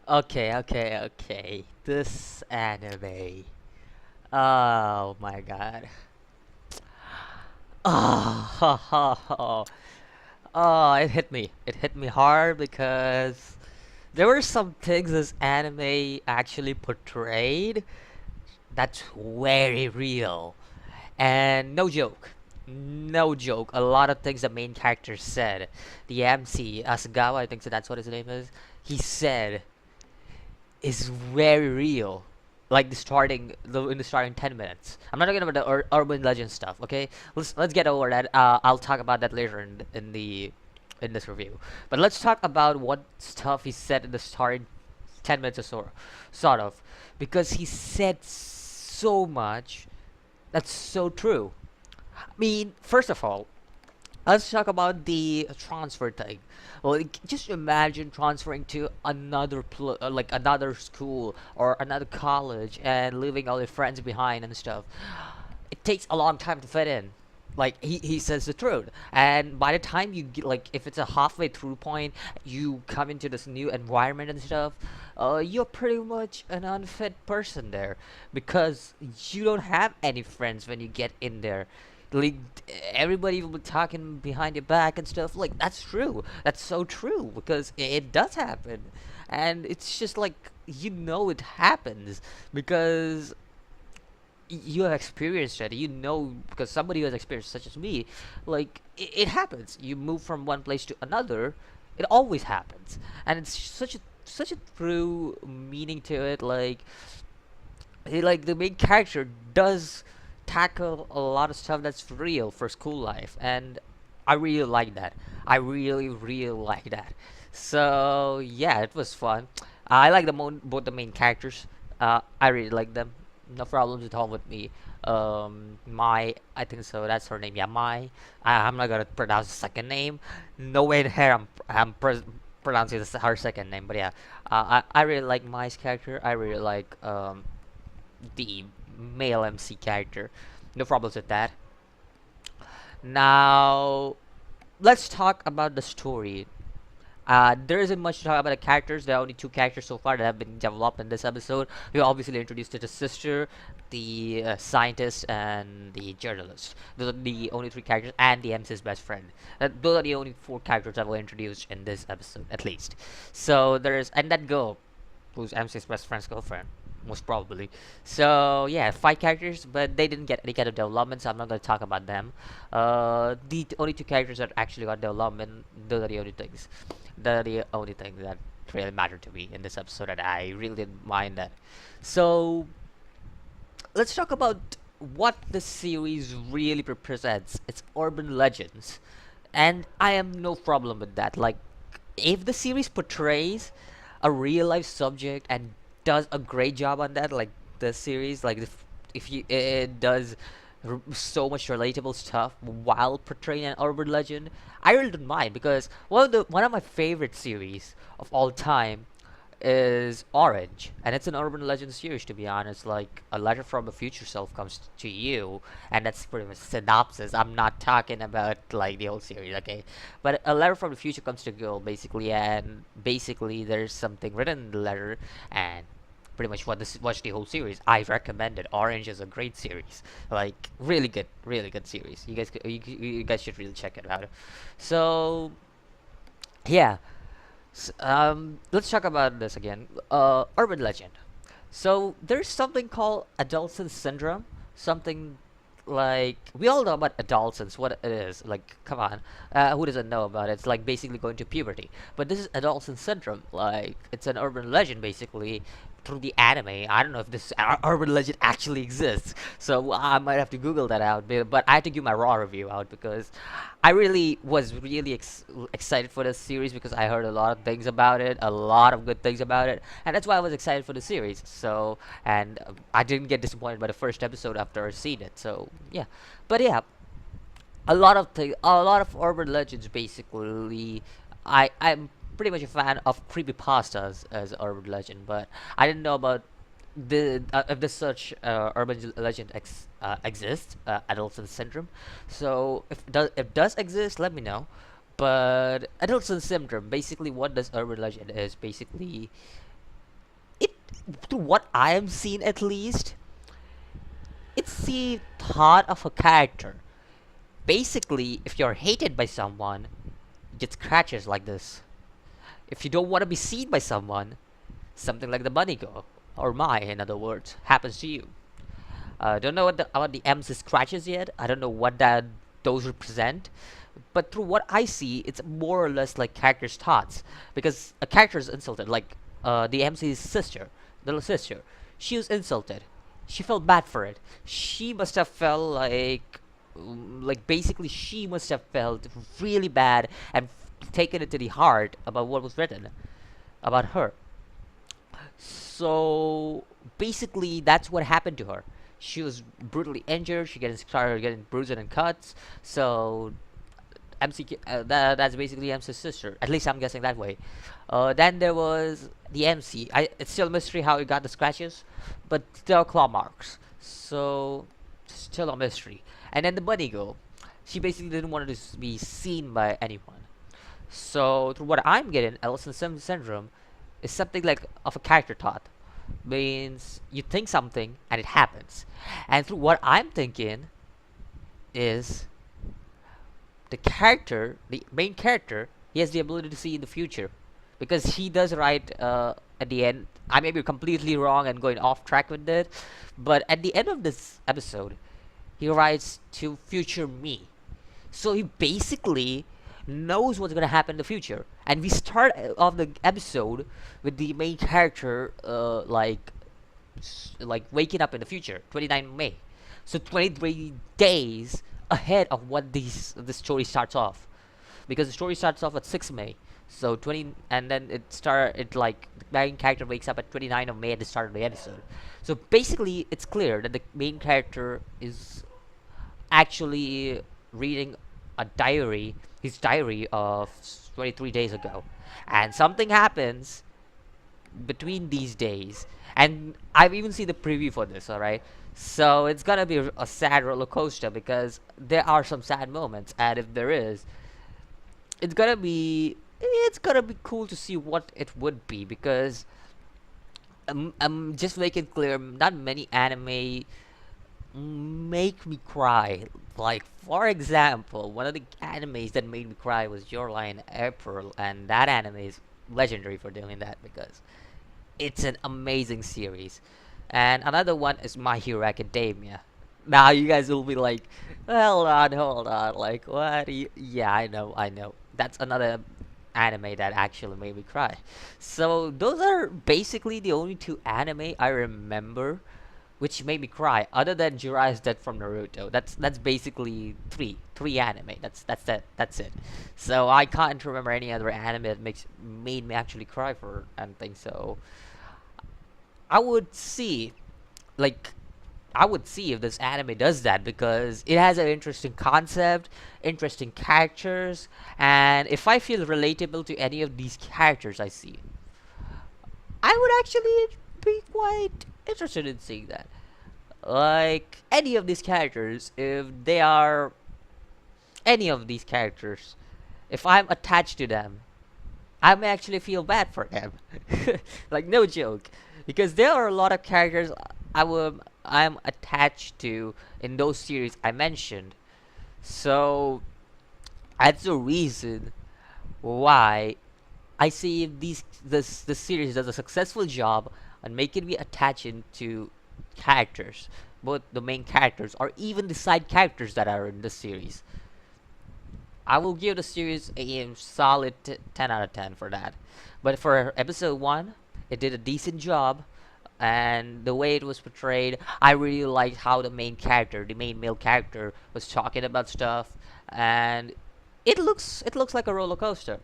Okay. This anime. Oh my god. Oh, oh, it hit me. It hit me hard because there were some things this anime actually portrayed that's very real. And no joke. No joke. A lot of things the main character said. The MC, Asagawa, I think so that's what his name is. He said is very real. Like in the starting 10 minutes. I'm not talking about the urban legend stuff. Okay, let's get over that. I'll talk about that later in this review. But let's talk about what stuff he said in the starting 10 minutes or so, sort of, because he said so much that's so true. I mean, first of all, let's talk about the transfer thing. Like, just imagine transferring to like another school or another college and leaving all your friends behind and stuff. It takes a long time to fit in. Like he says the truth, and by the time you get, like, if it's a halfway through point, you come into this new environment and stuff. You're pretty much an unfit person there because you don't have any friends when you get in there. Like, everybody will be talking behind your back and stuff. Like, that's true. That's so true because it does happen, and it's just like, it happens because you have experienced it. Because somebody who has experienced, such as me, like, it happens. You move from one place to another. It always happens, and it's such a true meaning to it. Like the main character does tackle a lot of stuff that's real for school life, and I really like that. I really like that. So yeah, it was fun. I like both the main characters. I really like them. No problems at all with me. Mai, I think so. That's her name. Yeah, Mai. I'm not gonna pronounce the second name. No way in hell I'm pronouncing her second name. But yeah, I really like Mai's character. I really like the male MC character. No problems with that. Now, let's talk about the story. There isn't much to talk about the characters. There are only two characters so far that have been developed in this episode. We obviously introduced to the sister, the scientist, and the journalist. Those are the only three characters, and the MC's best friend. Those are the only four characters that were introduced in this episode, at least. So and that girl, who's MC's best friend's girlfriend, most probably. So yeah, five characters, but they didn't get any kind of development, so I'm not gonna talk about them. The only two characters that actually got development, those are the only things. The only thing that really mattered to me in this episode, and I really didn't mind that. So let's talk about what the series really represents. It's urban legends, and I have no problem with that. Like, if the series portrays a real life subject and does a great job on that, like the series, like if you it does so much relatable stuff while portraying an urban legend, I really don't mind because one of my favorite series of all time is Orange, and it's an urban legend series, to be honest. Like, a letter from a future self comes to you, and that's pretty much synopsis. I'm not talking about like the whole series, okay? But a letter from the future comes to girl, basically, and basically there's something written in the letter, and pretty much watch the whole series. I recommend it. Orange is a great series, like, really good series. You guys should really check it out. So yeah, let's talk about this again. Urban legend. So there's something called adolescent syndrome. Something like, we all know about adolescence, what it is. Like, come on, who doesn't know about it? It's like basically going to puberty. But this is adolescent syndrome. Like, it's an urban legend basically through the anime. I don't know if this urban legend actually exists, so I might have to Google that out. But I had to give my raw review out because I really was really excited for this series because I heard a lot of things about it, a lot of good things about it, and that's why I was excited for the series. So, and I didn't get disappointed by the first episode after I seen it. So yeah, but yeah, a lot of urban legends basically. I'm pretty much a fan of creepypastas as urban legend, but I didn't know about the if this such urban legend exists, adolescent syndrome. So if does exist, let me know. But adolescent syndrome, basically, what this urban legend is basically, through what I am seeing at least, it's the thought of a character. Basically, if you're hated by someone, you get scratches like this. If you don't want to be seen by someone, something like the bunny go, or my, in other words, happens to you. Don't know what the M's scratches yet. I don't know what that those represent, but through what I see, it's more or less like character's thoughts. Because a character is insulted, like the MC's sister, little sister. She was insulted. She felt bad for it. She must have felt like basically she must have felt really bad and taken it to the heart about what was written about her. So basically, that's what happened to her. She was brutally injured. She started getting bruises and cuts. So that's basically MC's sister. At least I'm guessing that way. Then there was the MC. It's still a mystery how he got the scratches, but there are claw marks. So still a mystery. And then the bunny girl. She basically didn't want to be seen by anyone. So through what I'm getting, Ellison syndrome is something like of a character thought. Means you think something and it happens. And through what I'm thinking is the main character, he has the ability to see in the future. Because he does write at the end. I may be completely wrong and going off track with it. But at the end of this episode, he writes to future me. So he basically knows what's gonna happen in the future. And we start off the episode with the main character, like waking up in the future, 29 May. So 23 days ahead of what the story starts off, because the story starts off at 6 May. So 20, and then it like the main character wakes up at 29 of May at the start of the episode. So basically, it's clear that the main character is actually reading his diary of 23 days ago, and something happens between these days. And I've even seen the preview for this, alright? So it's gonna be a sad roller coaster because there are some sad moments, and if there is, it's gonna be cool to see what it would be because just make it clear, not many anime make me cry. Like, for example, one of the animes that made me cry was Your Lie in April, and that anime is legendary for doing that because it's an amazing series. And another one is My Hero Academia. Now you guys will be like, hold on, like what? Yeah, I know. That's another anime that actually made me cry. So those are basically the only two anime I remember which made me cry, other than Jiraiya's death from Naruto. That's basically three anime. That's it. So I can't remember any other anime that made me actually cry for anything. So I would see, like, I would see if this anime does that because it has an interesting concept, interesting characters, and if I feel relatable to any of these characters I see, I would actually be quite interested in seeing that. Like any of these characters, if they are any of these characters, if I'm attached to them, I may actually feel bad for them. Like no joke, because there are a lot of characters I'm attached to in those series I mentioned. So that's the reason why I see if this series does a successful job on making me attach into characters, both the main characters or even the side characters that are in the series. I will give the series a solid 10 out of 10 for that. But for episode 1, it did a decent job, and the way it was portrayed, I really liked how the main male character, was talking about stuff, and it looks like a roller coaster.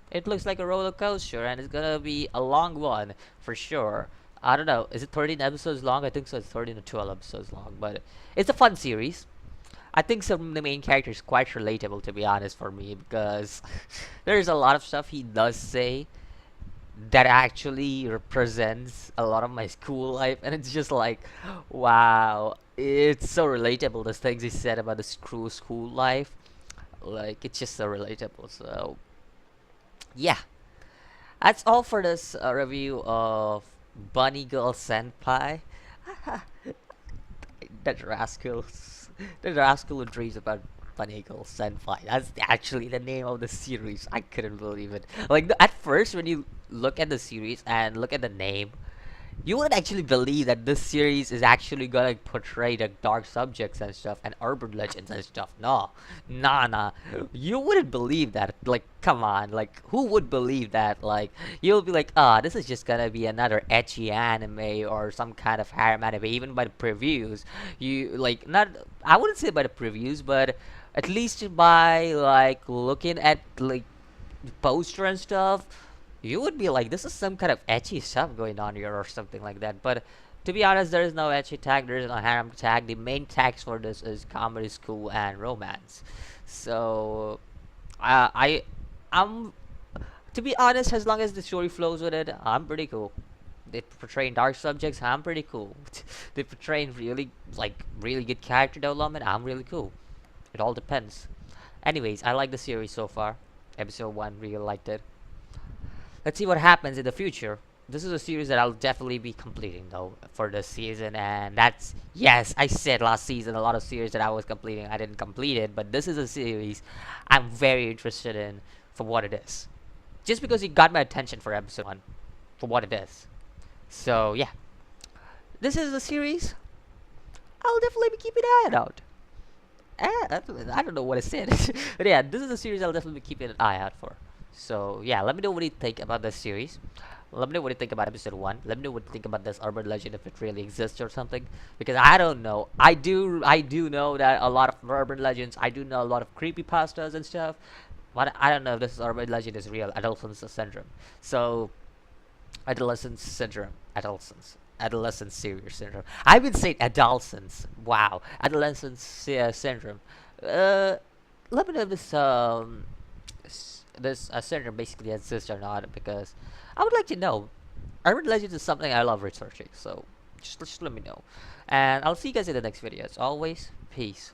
It looks like a roller coaster, and it's gonna be a long one for sure. I don't know. Is it 13 episodes long? I think so. It's 13 or 12 episodes long, but it's a fun series. I think some of the main character is quite relatable, to be honest, for me, because there's a lot of stuff he does say that actually represents a lot of my school life, and it's just like, wow, it's so relatable. The things he said about the school life, like it's just so relatable. So yeah, that's all for this review of Bunny Girl Senpai. That rascal. That rascal who dreams about Bunny Girl Senpai. That's actually the name of the series. I couldn't believe it. Like at first, when you look at the series and look at the name, you wouldn't actually believe that this series is actually gonna portray the dark subjects and stuff and urban legends and stuff. No, nah. You wouldn't believe that. Like, come on. Like, who would believe that? Like, you'll be like, ah, this is just gonna be another ecchi anime or some kind of harem anime. Even by the previews, you like not. I wouldn't say by the previews, but at least by like looking at like poster and stuff, you would be like, this is some kind of ecchi stuff going on here or something like that. But to be honest, there is no ecchi tag, there is no harem tag. The main tags for this is comedy, school, and romance. So, I, I'm to be honest, as long as the story flows with it, I'm pretty cool. They portraying dark subjects, I'm pretty cool. They portraying really really good character development, I'm really cool. It all depends. Anyways, I like the series so far. Episode 1, really liked it. Let's see what happens in the future. This is a series that I'll definitely be completing though for this season, and that's, yes, I said last season a lot of series that I was completing, I didn't complete it, but this is a series I'm very interested in for what it is. Just because it got my attention for episode 1 for what it is. So yeah, this is a series I'll definitely be keeping an eye out. I don't know what I said, but yeah, this is a series I'll definitely be keeping an eye out for. So yeah, let me know what you think about this series. Let me know what you think about episode 1. Let me know what you think about this urban legend, if it really exists or something. Because I don't know. I do know that a lot of urban legends. I do know a lot of creepypastas and stuff. But I don't know if this urban legend is real. Adolescence syndrome. So adolescence syndrome. Adolescence serious syndrome. I've been saying adolescence. Wow. Adolescence syndrome. Let me know if this syndrome basically exists or not, because I would like to know. Urban legends is something I love researching, so just let me know. And I'll see you guys in the next video. As always, peace.